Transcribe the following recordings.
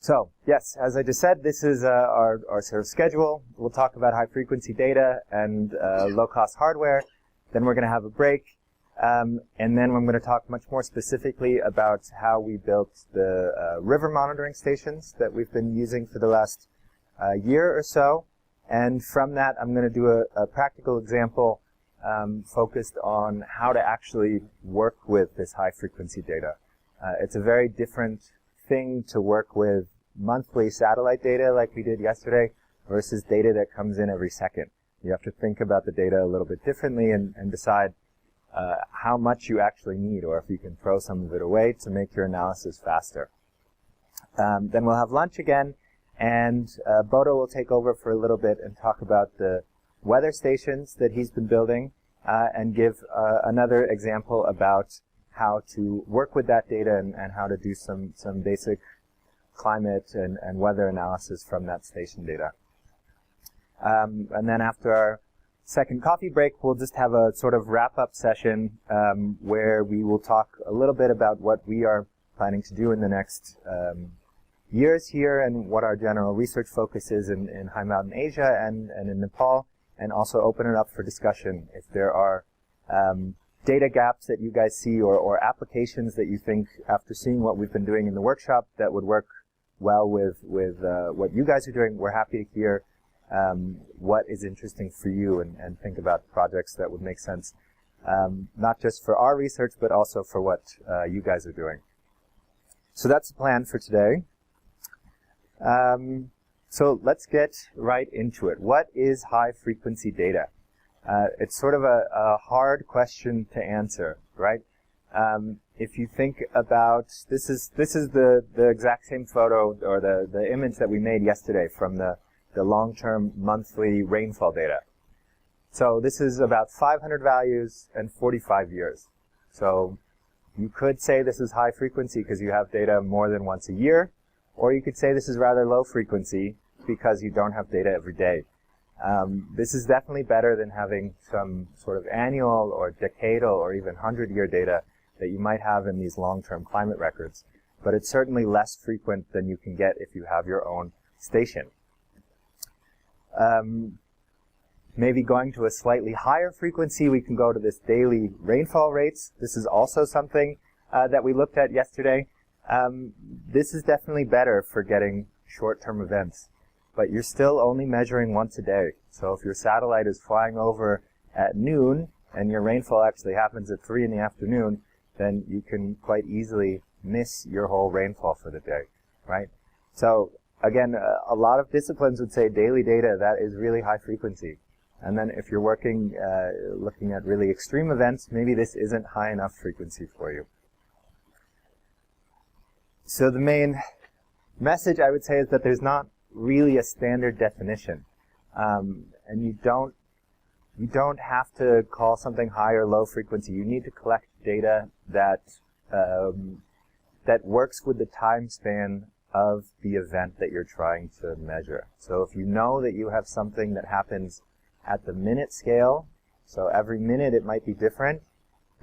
So, yes, as I just said, this is our sort of schedule. We'll talk about high-frequency data and low-cost hardware. Then we're going to have a break. And then I'm going to talk much more specifically about how we built the river monitoring stations that we've been using for the last year or so. And from that, I'm going to do a practical example focused on how to actually work with this high-frequency data. It's a very different thing to work with monthly satellite data like we did yesterday versus data that comes in every second. You have to think about the data a little bit differently and decide how much you actually need, or if you can throw some of it away to make your analysis faster. Then we'll have lunch again, and Bodo will take over for a little bit and talk about the weather stations that he's been building and give another example about how to work with that data and how to do some basic climate and weather analysis from that station data. And then after our second coffee break, we'll just have a sort of wrap-up session where we will talk a little bit about what we are planning to do in the next years here and what our general research focus is in high mountain Asia and in Nepal, and also open it up for discussion if there are data gaps that you guys see or applications that you think, after seeing what we've been doing in the workshop, that would work well with what you guys are doing. We're happy to hear what is interesting for you and think about projects that would make sense, not just for our research, but also for what you guys are doing. So that's the plan for today. So let's get right into it. What is high-frequency data? It's sort of a hard question to answer, right? If you think about, this is the exact same photo or the image that we made yesterday from the long-term monthly rainfall data. So this is about 500 values and 45 years. So you could say this is high frequency because you have data more than once a year, or you could say this is rather low frequency because you don't have data every day. This is definitely better than having some sort of annual or decadal or even 100-year data that you might have in these long-term climate records. But it's certainly less frequent than you can get if you have your own station. Maybe going to a slightly higher frequency, we can go to this daily rainfall rates. This is also something that we looked at yesterday. This is definitely better for getting short-term events. But you're still only measuring once a day. So if your satellite is flying over at noon and your rainfall actually happens at 3 in the afternoon, then you can quite easily miss your whole rainfall for the day, right? So again, a lot of disciplines would say daily data, that is really high frequency. And then if you're working, looking at really extreme events, maybe this isn't high enough frequency for you. So the main message I would say is that there's not really a standard definition, and you don't have to call something high or low frequency. You need to collect data that that works with the time span of the event that you're trying to measure. So if you know that you have something that happens at the minute scale, so every minute it might be different,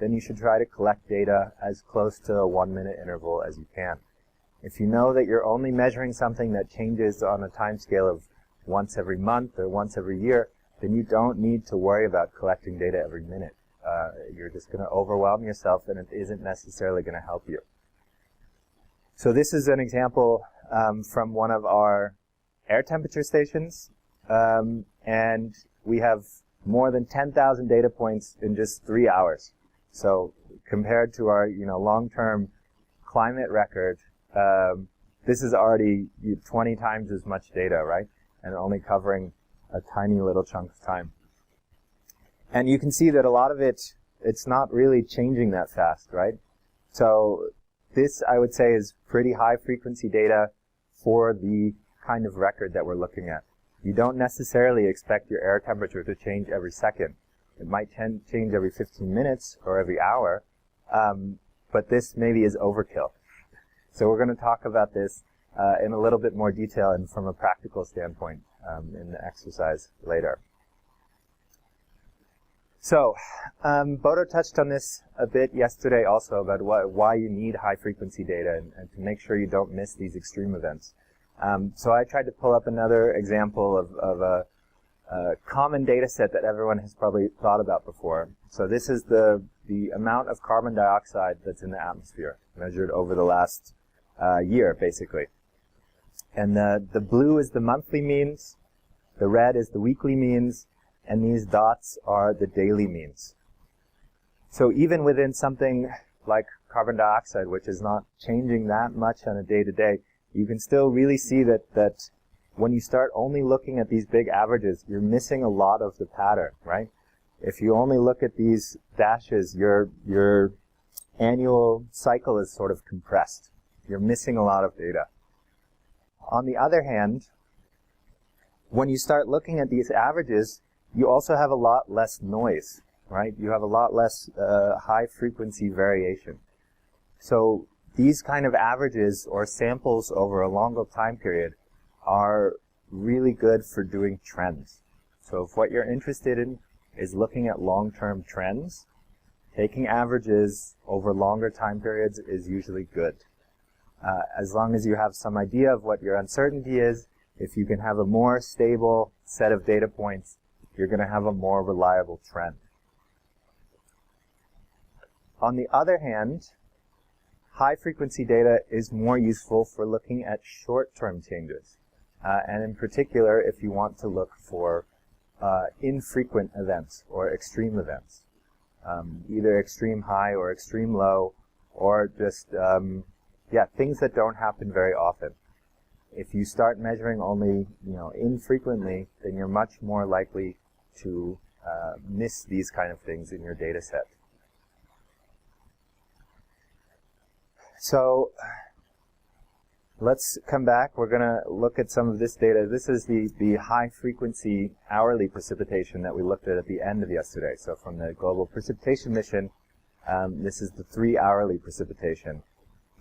then you should try to collect data as close to a 1-minute interval as you can. If you know that you're only measuring something that changes on a time scale of once every month or once every year, then you don't need to worry about collecting data every minute. You're just going to overwhelm yourself, and it isn't necessarily going to help you. So this is an example from one of our air temperature stations, and we have more than 10,000 data points in just 3 hours. So compared to our long-term climate record, this is already 20 times as much data, right? And only covering a tiny little chunk of time. And you can see that a lot of it's not really changing that fast, right? So this, I would say, is pretty high frequency data for the kind of record that we're looking at. You don't necessarily expect your air temperature to change every second. It might change every 15 minutes or every hour, but this maybe is overkill. So we're going to talk about this in a little bit more detail and from a practical standpoint in the exercise later. So Bodo touched on this a bit yesterday also about why you need high-frequency data and to make sure you don't miss these extreme events. So I tried to pull up another example of a common data set that everyone has probably thought about before. So this is the amount of carbon dioxide that's in the atmosphere, measured over the last year, basically. And the blue is the monthly means, the red is the weekly means, and these dots are the daily means. So even within something like carbon dioxide, which is not changing that much on a day-to-day, you can still really see that when you start only looking at these big averages, you're missing a lot of the pattern, right? If you only look at these dashes, your annual cycle is sort of compressed. You're missing a lot of data. On the other hand, when you start looking at these averages, you also have a lot less noise, right? You have a lot less high-frequency variation. So these kind of averages or samples over a longer time period are really good for doing trends. So if what you're interested in is looking at long-term trends, taking averages over longer time periods is usually good. As long as you have some idea of what your uncertainty is, if you can have a more stable set of data points, you're going to have a more reliable trend. On the other hand, high-frequency data is more useful for looking at short-term changes. And in particular, if you want to look for infrequent events or extreme events, either extreme high or extreme low, or just things that don't happen very often. If you start measuring only infrequently, then you're much more likely to miss these kind of things in your data set. So let's come back. We're going to look at some of this data. This is the high-frequency hourly precipitation that we looked at the end of yesterday. So from the Global Precipitation Mission, this is the 3-hourly precipitation.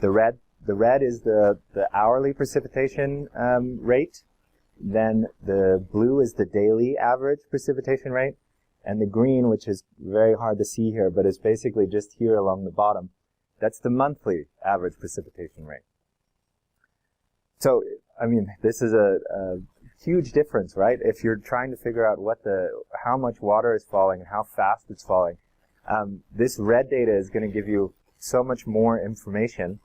The red is the hourly precipitation rate. Then the blue is the daily average precipitation rate. And the green, which is very hard to see here, but is basically just here along the bottom, that's the monthly average precipitation rate. So, I mean, this is a huge difference, right? If you're trying to figure out how much water is falling and how fast it's falling, this red data is going to give you so much more information,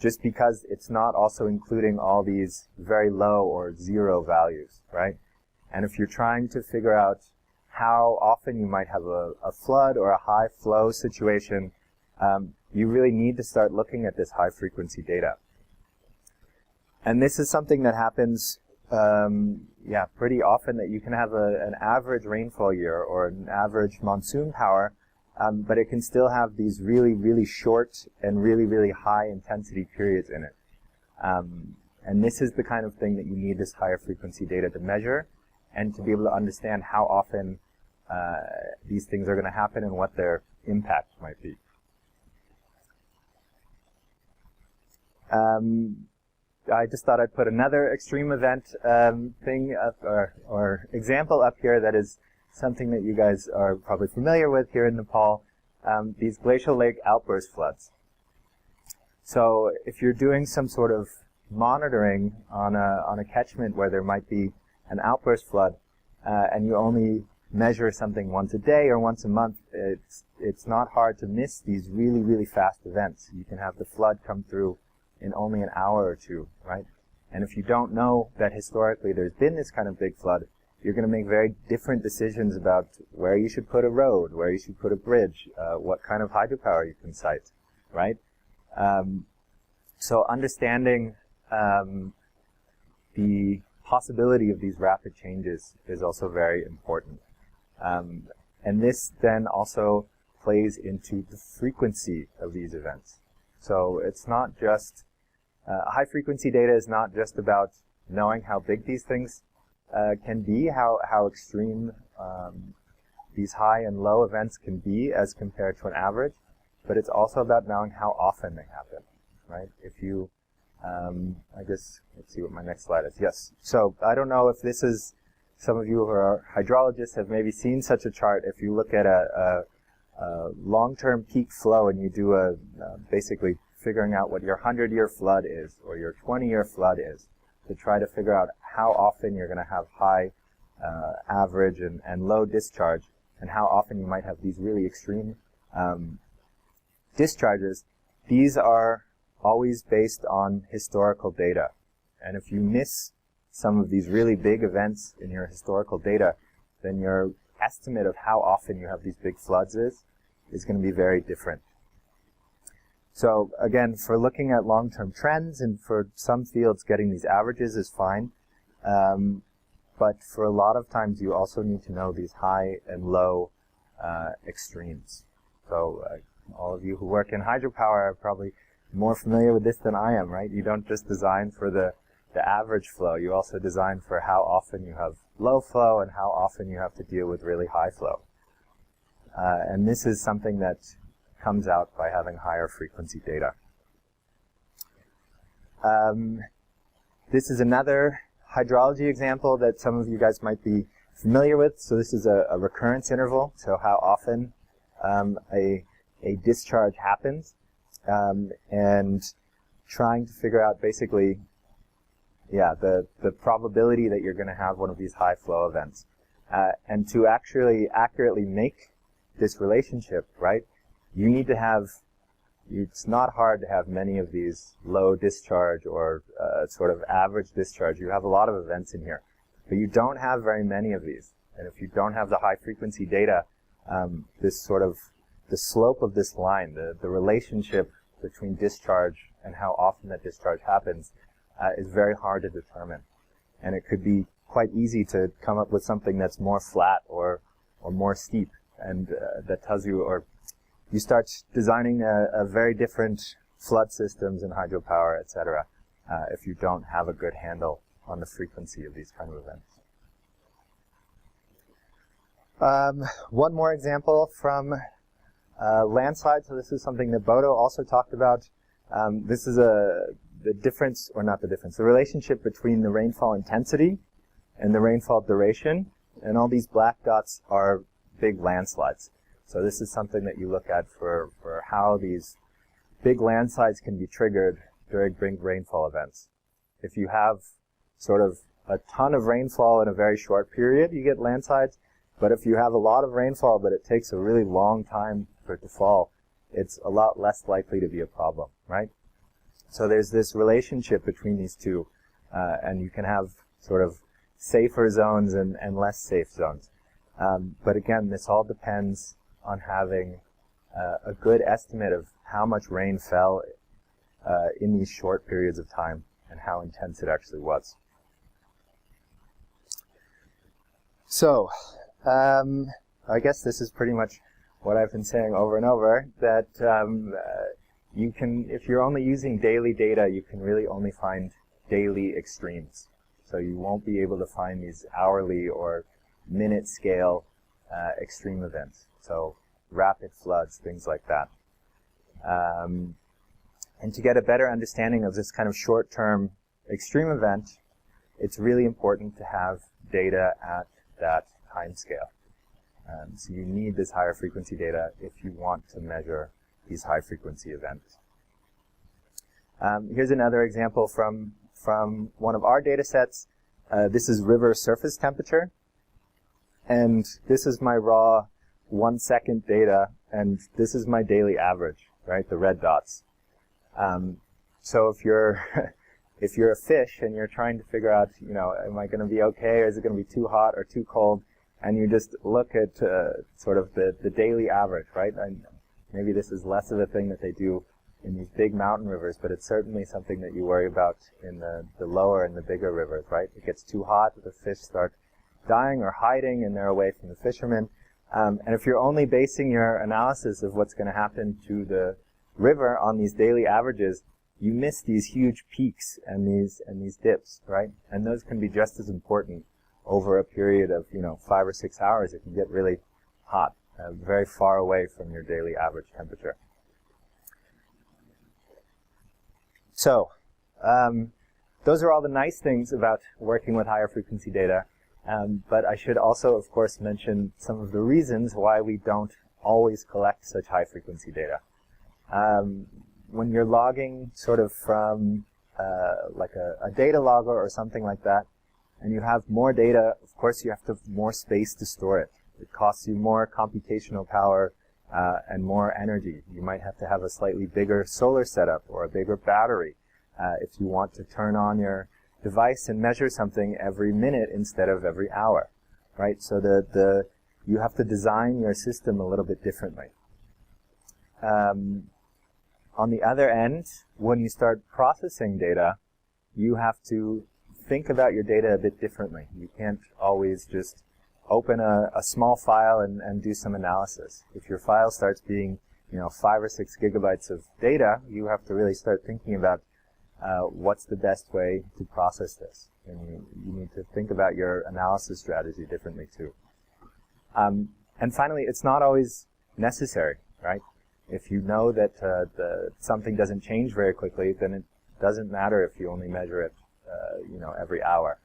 just because it's not also including all these very low or zero values, right? And if you're trying to figure out how often you might have a flood or a high flow situation, you really need to start looking at this high frequency data. And this is something that happens pretty often, that you can have an average rainfall year or an average monsoon power, but it can still have these really, really short and really, really high intensity periods in it. And this is the kind of thing that you need this higher frequency data to measure and to be able to understand how often these things are going to happen and what their impact might be. I just thought I'd put another extreme event thing up, or example up here that is something that you guys are probably familiar with here in Nepal, these glacial lake outburst floods. So if you're doing some sort of monitoring on a catchment where there might be an outburst flood, and you only measure something once a day or once a month, it's not hard to miss these really, really fast events. You can have the flood come through in only an hour or two, right? And if you don't know that historically there's been this kind of big flood, you're going to make very different decisions about where you should put a road, where you should put a bridge, what kind of hydropower you can site, right? So understanding the possibility of these rapid changes is also very important. And this then also plays into the frequency of these events. So it's not just, high frequency data is not just about knowing how big these things can be, how extreme these high and low events can be as compared to an average, but it's also about knowing how often they happen, right? If you, I guess, let's see what my next slide is. Yes. So I don't know if this is, some of you who are hydrologists have maybe seen such a chart. If you look at a long-term peak flow and you do a basically figuring out what your 100-year flood is or your 20-year flood is, to try to figure out how often you're going to have high average and low discharge, and how often you might have these really extreme discharges. These are always based on historical data. And if you miss some of these really big events in your historical data, then your estimate of how often you have these big floods is going to be very different. So again, for looking at long-term trends and for some fields, getting these averages is fine. But for a lot of times, you also need to know these high and low extremes. So all of you who work in hydropower are probably more familiar with this than I am, right? You don't just design for the average flow. You also design for how often you have low flow and how often you have to deal with really high flow. And this is something that comes out by having higher frequency data. This is another hydrology example that some of you guys might be familiar with. So this is a recurrence interval, so how often a discharge happens, and trying to figure out basically, the probability that you're going to have one of these high flow events. And to actually accurately make this relationship, right, you need to have, it's not hard to have many of these low discharge or sort of average discharge. You have a lot of events in here, but you don't have very many of these. And if you don't have the high frequency data, this sort of, the slope of this line, the relationship between discharge and how often that discharge happens is very hard to determine. And it could be quite easy to come up with something that's more flat or more steep, and that tells you, or you start designing a very different flood systems in hydropower, etc., if you don't have a good handle on the frequency of these kind of events. One more example from landslides. So this is something that Bodo also talked about. This is the difference, or not the difference, the relationship between the rainfall intensity and the rainfall duration. And all these black dots are big landslides. So this is something that you look at for how these big landslides can be triggered during big rainfall events. If you have sort of a ton of rainfall in a very short period, you get landslides. But if you have a lot of rainfall, but it takes a really long time for it to fall, it's a lot less likely to be a problem, right? So there's this relationship between these two, and you can have sort of safer zones and less safe zones. But again, this all depends on having a good estimate of how much rain fell in these short periods of time and how intense it actually was. So, I guess this is pretty much what I've been saying over and over, that you can, if you're only using daily data, you can really only find daily extremes. So you won't be able to find these hourly or minute scale extreme events. So rapid floods, things like that. And to get a better understanding of this kind of short-term extreme event, it's really important to have data at that time scale. So you need this higher frequency data if you want to measure these high frequency events. Here's another example from one of our data sets. This is river surface temperature. And this is my raw 1 second data, and this is my daily average, right, the red dots. So if you're if you're a fish and you're trying to figure out, you know, am I going to be okay, or is it going to be too hot or too cold, and you just look at sort of the daily average, right? And maybe this is less of a thing that they do in these big mountain rivers, but it's certainly something that you worry about in the lower and the bigger rivers, right? It gets too hot, the fish start dying or hiding, and they're away from the fishermen. And if you're only basing your analysis of what's going to happen to the river on these daily averages, you miss these huge peaks and these dips, right? And those can be just as important over a period of, 5 or 6 hours. It can get really hot, very far away from your daily average temperature. So, those are all the nice things about working with higher frequency data. But I should also, of course, mention some of the reasons why we don't always collect such high frequency data. when you're logging sort of from like a data logger or something like that, and you have more data, of course you have to have more space to store it. It costs you more computational power and more energy. You might have to have a slightly bigger solar setup or a bigger battery if you want to turn on your device and measure something every minute instead of every hour, right? So you have to design your system a little bit differently. On the other end, when you start processing data, you have to think about your data a bit differently. You can't always just open a small file and do some analysis. If your file starts being 5 or 6 gigabytes of data, you have to really start thinking about what's the best way to process this. And you need to think about your analysis strategy differently too. And finally, it's not always necessary, right? If you know that something doesn't change very quickly, then it doesn't matter if you only measure it, every hour.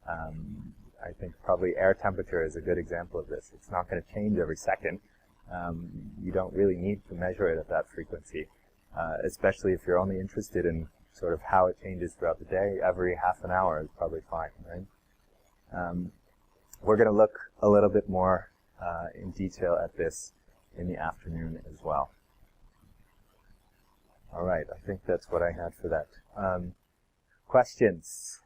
I think probably air temperature is a good example of this. It's not going to change every second. You don't really need to measure it at that frequency, especially if you're only interested in sort of how it changes throughout the day. Every half an hour is probably fine, right? We're going to look a little bit more in detail at this in the afternoon as well. All right, I think that's what I had for that. Questions?